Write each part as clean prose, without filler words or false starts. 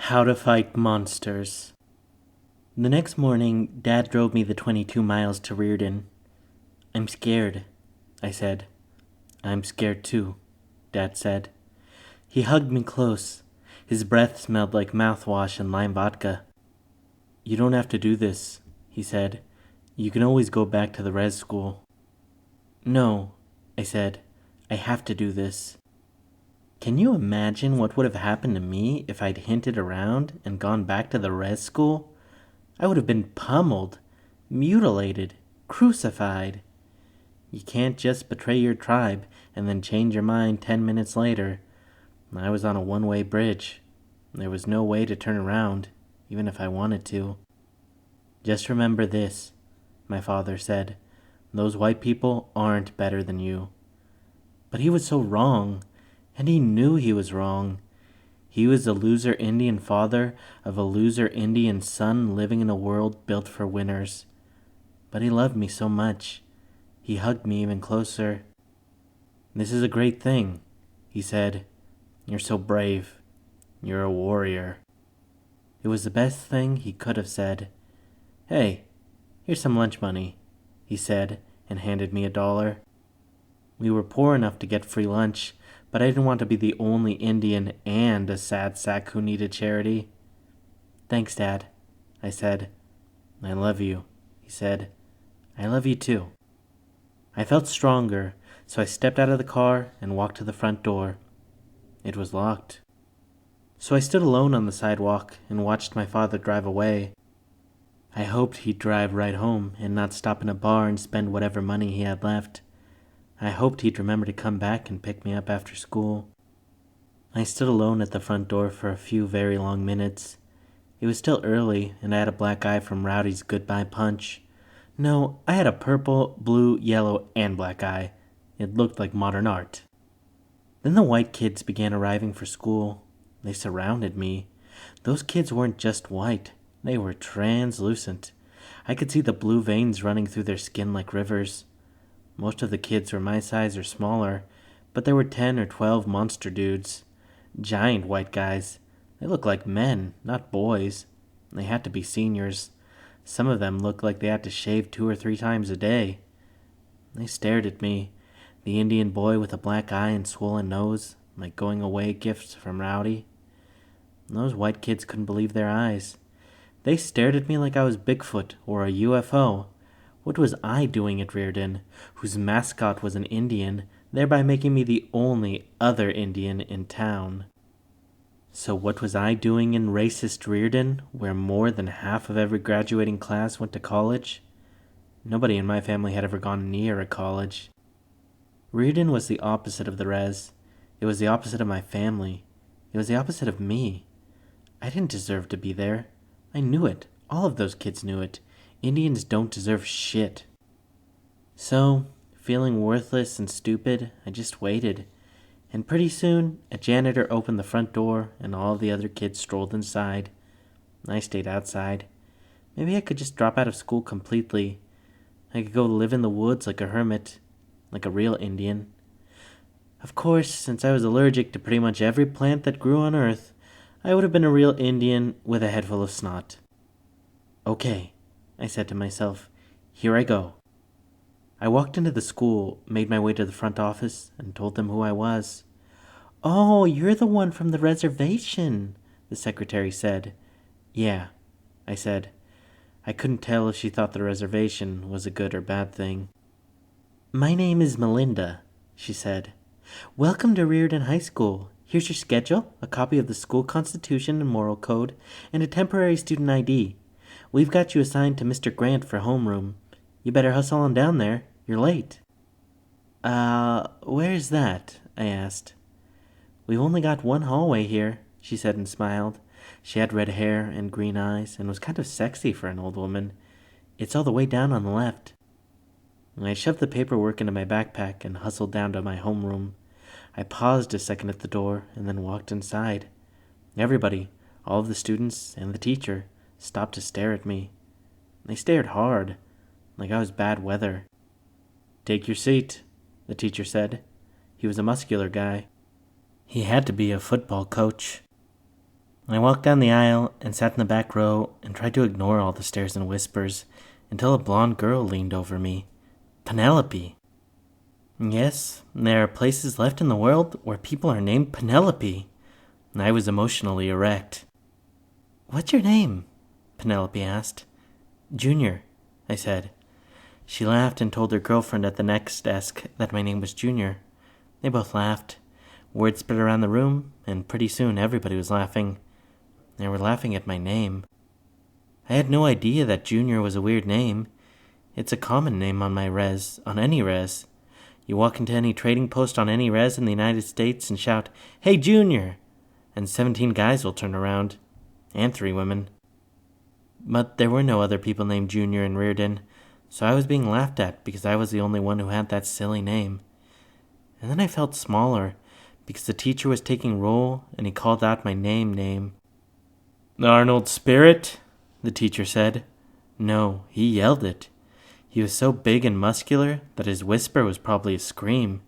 How to Fight Monsters. The next morning, Dad drove me the 22 miles to Reardon. "I'm scared," I said. "I'm scared too," Dad said. He hugged me close. His breath smelled like mouthwash and lime vodka. "You don't have to do this," he said. "You can always go back to the res school." "No," I said. "I have to do this." Can you imagine what would have happened to me if I'd hinted around and gone back to the res school? I would have been pummeled, mutilated, crucified. You can't just betray your tribe and then change your mind 10 minutes later. I was on a one-way bridge. There was no way to turn around, even if I wanted to. "Just remember this," my father said. "Those white people aren't better than you." But he was so wrong, and he knew he was wrong. He was a loser Indian father of a loser Indian son living in a world built for winners. But he loved me so much. He hugged me even closer. "This is a great thing," he said. "You're so brave. You're a warrior." It was the best thing he could have said. "Hey, here's some lunch money," he said, and handed me $1. We were poor enough to get free lunch, but I didn't want to be the only Indian and a sad sack who needed charity. "Thanks, Dad," I said. "I love you," he said. "I love you too." I felt stronger, so I stepped out of the car and walked to the front door. It was locked. So I stood alone on the sidewalk and watched my father drive away. I hoped he'd drive right home and not stop in a bar and spend whatever money he had left. I hoped he'd remember to come back and pick me up after school. I stood alone at the front door for a few very long minutes. It was still early, and I had a black eye from Rowdy's goodbye punch. No, I had a purple, blue, yellow, and black eye. It looked like modern art. Then the white kids began arriving for school. They surrounded me. Those kids weren't just white. They were translucent. I could see the blue veins running through their skin like rivers. Most of the kids were my size or smaller, but there were 10 or 12 monster dudes. Giant white guys. They looked like men, not boys. They had to be seniors. Some of them looked like they had to shave 2 or 3 times a day. They stared at me, the Indian boy with a black eye and swollen nose, like going away gifts from Rowdy. Those white kids couldn't believe their eyes. They stared at me like I was Bigfoot or a UFO. What was I doing at Reardon, whose mascot was an Indian, thereby making me the only other Indian in town? So what was I doing in racist Reardon, where more than half of every graduating class went to college? Nobody in my family had ever gone near a college. Reardon was the opposite of the res. It was the opposite of my family. It was the opposite of me. I didn't deserve to be there. I knew it. All of those kids knew it. Indians don't deserve shit. So, feeling worthless and stupid, I just waited. And pretty soon, a janitor opened the front door and all the other kids strolled inside. I stayed outside. Maybe I could just drop out of school completely. I could go live in the woods like a hermit, like a real Indian. Of course, since I was allergic to pretty much every plant that grew on Earth, I would have been a real Indian with a head full of snot. "Okay," I said to myself, "here I go." I walked into the school, made my way to the front office, and told them who I was. "Oh, you're the one from the reservation," the secretary said. "Yeah," I said. I couldn't tell if she thought the reservation was a good or bad thing. "My name is Melinda," she said. "Welcome to Reardon High School. Here's your schedule, a copy of the school constitution and moral code, and a temporary student ID. We've got you assigned to Mr. Grant for homeroom. You better hustle on down there. You're late." Where's that?" I asked. "We've only got one hallway here," she said and smiled. She had red hair and green eyes and was kind of sexy for an old woman. "It's all the way down on the left." I shoved the paperwork into my backpack and hustled down to my homeroom. I paused a second at the door and then walked inside. Everybody, all of the students and the teacher, stopped to stare at me. They stared hard, like I was bad weather. "Take your seat," the teacher said. He was a muscular guy. He had to be a football coach. I walked down the aisle and sat in the back row and tried to ignore all the stares and whispers until a blonde girl leaned over me. Penelope. Yes, there are places left in the world where people are named Penelope. I was emotionally erect. What's your name? Penelope asked. Junior, I said. She laughed and told her girlfriend at the next desk that my name was Junior. They both laughed. Word spread around the room, and pretty soon everybody was laughing. They were laughing at my name. I had no idea that Junior was a weird name. It's a common name on my res, on any res. You walk into any trading post on any res in the United States and shout, "Hey, Junior!" and 17 guys will turn around. And 3 women. But there were no other people named Junior in Reardon, so I was being laughed at because I was the only one who had that silly name. And then I felt smaller, because the teacher was taking roll and he called out my name. "Arnold Spirit?" the teacher said. No, he yelled it. He was so big and muscular that his whisper was probably a scream.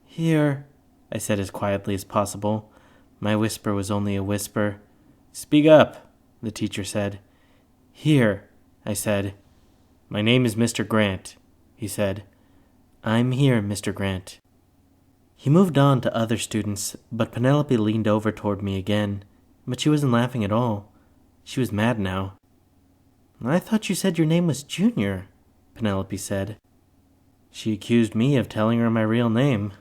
"Here," I said as quietly as possible. My whisper was only a whisper. "Speak up," the teacher said. "Here," I said. "My name is Mr. Grant," he said. "I'm here, Mr. Grant." He moved on to other students, but Penelope leaned over toward me again. But she wasn't laughing at all. She was mad now. "I thought you said your name was Junior," Penelope said. She accused me of telling her my real name.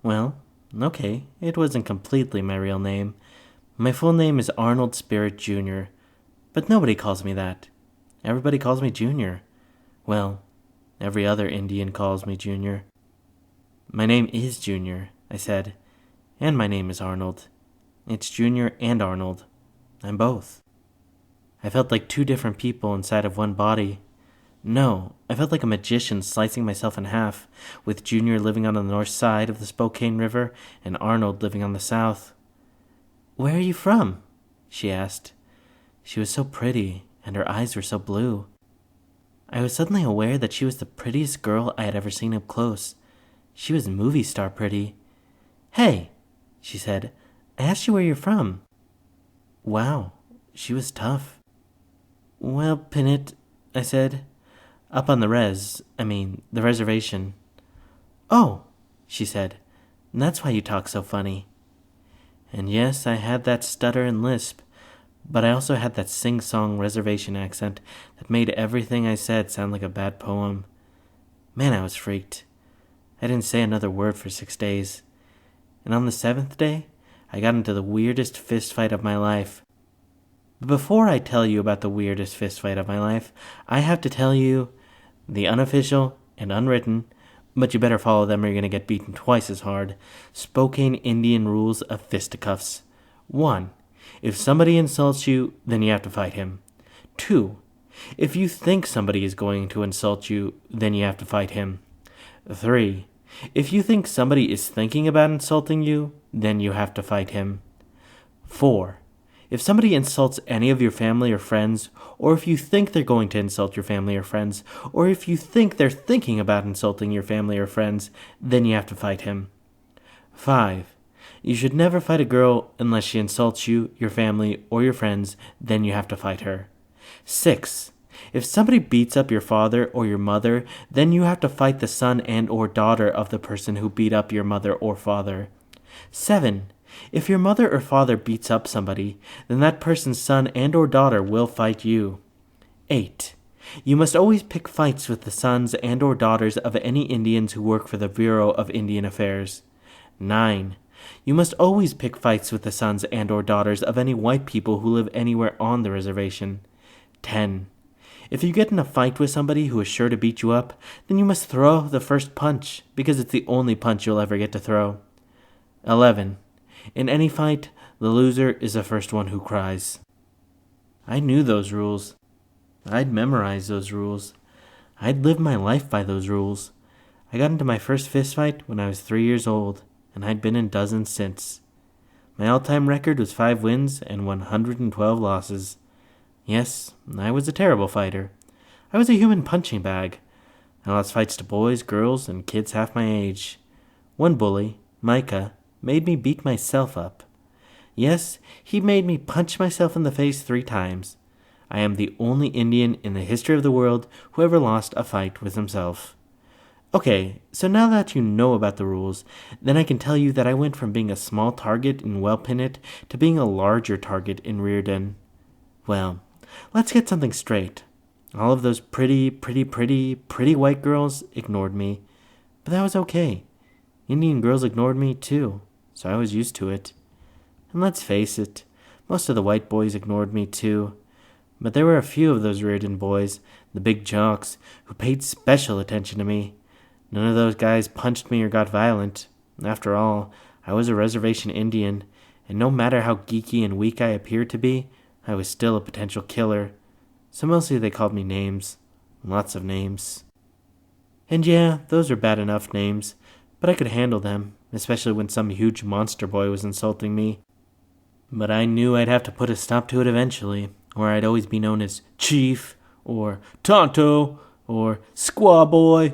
Well, okay, it wasn't completely my real name. My full name is Arnold Spirit Jr., but nobody calls me that. Everybody calls me Junior. Well, every other Indian calls me Junior. "My name is Junior," I said, "and my name is Arnold. It's Junior and Arnold. I'm both." I felt like 2 different people inside of one body. No, I felt like a magician slicing myself in half, with Junior living on the north side of the Spokane River and Arnold living on the south. "Where are you from?" she asked. She was so pretty, and her eyes were so blue. I was suddenly aware that she was the prettiest girl I had ever seen up close. She was movie star pretty. "Hey," she said, "I asked you where you're from." Wow, she was tough. "Well, Pinnit," I said. "Up on the the reservation." "Oh," she said, "that's why you talk so funny." And yes, I had that stutter and lisp, but I also had that sing-song reservation accent that made everything I said sound like a bad poem. Man, I was freaked. I didn't say another word for 6 days. And on the 7th day, I got into the weirdest fistfight of my life. But before I tell you about the weirdest fistfight of my life, I have to tell you the unofficial and unwritten, but you better follow them or you're going to get beaten twice as hard, Spokane Indian rules of fisticuffs. 1. If somebody insults you, then you have to fight him. 2. If you think somebody is going to insult you, then you have to fight him. 3. If you think somebody is thinking about insulting you, then you have to fight him. 4. If somebody insults any of your family or friends, or if you think they're going to insult your family or friends, or if you think they're thinking about insulting your family or friends, then you have to fight him. 5. You should never fight a girl unless she insults you, your family, or your friends, then you have to fight her. 6. If somebody beats up your father or your mother, then you have to fight the son and or daughter of the person who beat up your mother or father. 7. If your mother or father beats up somebody, then that person's son and or daughter will fight you. 8. You must always pick fights with the sons and or daughters of any Indians who work for the Bureau of Indian Affairs. 9. You must always pick fights with the sons and or daughters of any white people who live anywhere on the reservation. 10. If you get in a fight with somebody who is sure to beat you up, then you must throw the first punch, because it's the only punch you'll ever get to throw. 11. In any fight, the loser is the first one who cries. I knew those rules. I'd memorized those rules. I'd lived my life by those rules. I got into my first fistfight when I was 3 years old, and I'd been in dozens since. My all-time record was 5 wins and 112 losses. Yes, I was a terrible fighter. I was a human punching bag. I lost fights to boys, girls, and kids half my age. One bully, Micah, made me beat myself up. Yes, he made me punch myself in the face 3 times. I am the only Indian in the history of the world who ever lost a fight with himself. Okay, so now that you know about the rules, then I can tell you that I went from being a small target in Welpinit to being a larger target in Rearden. Well, let's get something straight. All of those pretty white girls ignored me, but that was okay. Indian girls ignored me too, so I was used to it. And let's face it, most of the white boys ignored me too. But there were a few of those Rearden boys, the big jocks, who paid special attention to me. None of those guys punched me or got violent. After all, I was a reservation Indian, and no matter how geeky and weak I appeared to be, I was still a potential killer. So mostly they called me names. Lots of names. And yeah, those were bad enough names, but I could handle them, especially when some huge monster boy was insulting me. But I knew I'd have to put a stop to it eventually, or I'd always be known as Chief, or Tonto, or Squaw Boy.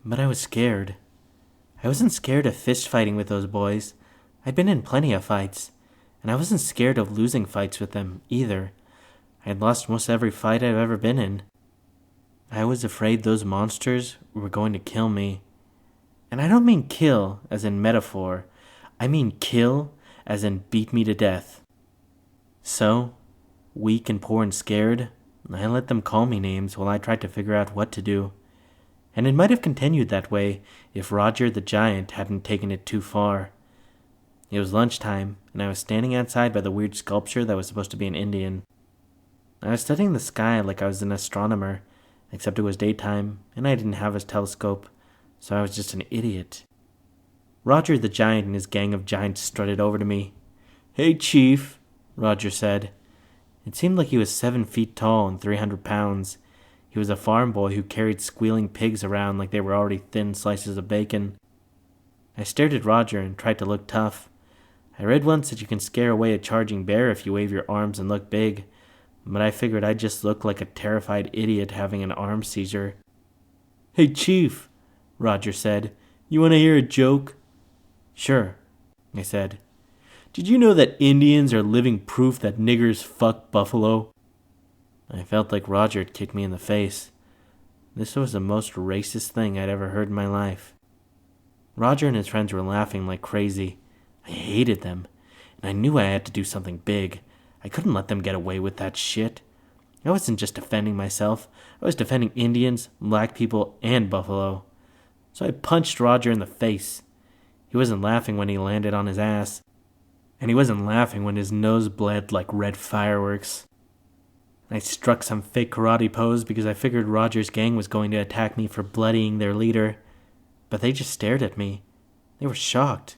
But I was scared. I wasn't scared of fist fighting with those boys. I'd been in plenty of fights, and I wasn't scared of losing fights with them either. I had lost most every fight I've ever been in. I was afraid those monsters were going to kill me. And I don't mean kill as in metaphor. I mean kill as in beat me to death. So, weak and poor and scared, I let them call me names while I tried to figure out what to do. And it might have continued that way if Roger the Giant hadn't taken it too far. It was lunchtime, and I was standing outside by the weird sculpture that was supposed to be an Indian. I was studying the sky like I was an astronomer, except it was daytime, and I didn't have a telescope, so I was just an idiot. Roger the Giant and his gang of giants strutted over to me. "Hey, Chief," Roger said. It seemed like he was 7 feet tall and 300 pounds. He was a farm boy who carried squealing pigs around like they were already thin slices of bacon. I stared at Roger and tried to look tough. I read once that you can scare away a charging bear if you wave your arms and look big, but I figured I'd just look like a terrified idiot having an arm seizure. "Hey, Chief," Roger said, "you want to hear a joke?" "Sure," I said. "Did you know that Indians are living proof that niggers fuck buffalo?" I felt like Roger had kicked me in the face. This was the most racist thing I'd ever heard in my life. Roger and his friends were laughing like crazy. I hated them, and I knew I had to do something big. I couldn't let them get away with that shit. I wasn't just defending myself. I was defending Indians, black people, and buffalo. So I punched Roger in the face. He wasn't laughing when he landed on his ass, and he wasn't laughing when his nose bled like red fireworks. I struck some fake karate pose because I figured Roger's gang was going to attack me for bloodying their leader, but they just stared at me. They were shocked.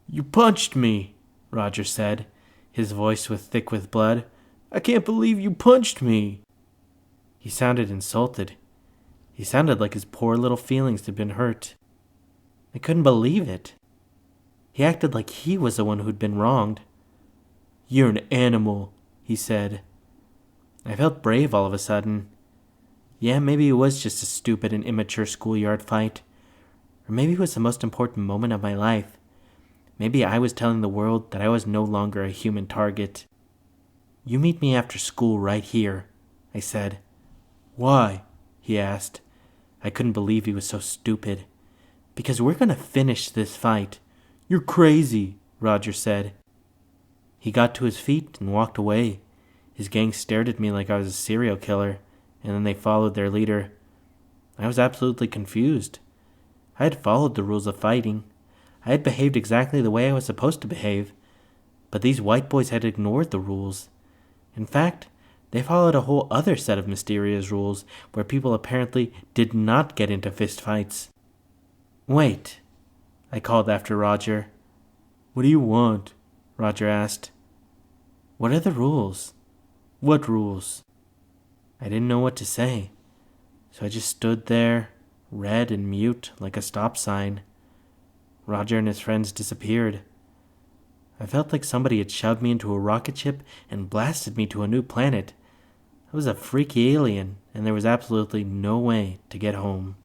"You punched me," Roger said. His voice was thick with blood. "I can't believe you punched me." He sounded insulted. He sounded like his poor little feelings had been hurt. I couldn't believe it. He acted like he was the one who'd been wronged. "You're an animal," he said. I felt brave all of a sudden. Yeah, maybe it was just a stupid and immature schoolyard fight. Or maybe it was the most important moment of my life. Maybe I was telling the world that I was no longer a human target. "You meet me after school right here," I said. "Why?" he asked. I couldn't believe he was so stupid. "Because we're going to finish this fight." "You're crazy," Roger said. He got to his feet and walked away. His gang stared at me like I was a serial killer, and then they followed their leader. I was absolutely confused. I had followed the rules of fighting. I had behaved exactly the way I was supposed to behave, but these white boys had ignored the rules. In fact, they followed a whole other set of mysterious rules where people apparently did not get into fistfights. "Wait," I called after Roger. "What do you want?" Roger asked. "What are the rules?" "What rules?" I didn't know what to say, so I just stood there, red and mute like a stop sign. Roger and his friends disappeared. I felt like somebody had shoved me into a rocket ship and blasted me to a new planet. I was a freaky alien, and there was absolutely no way to get home.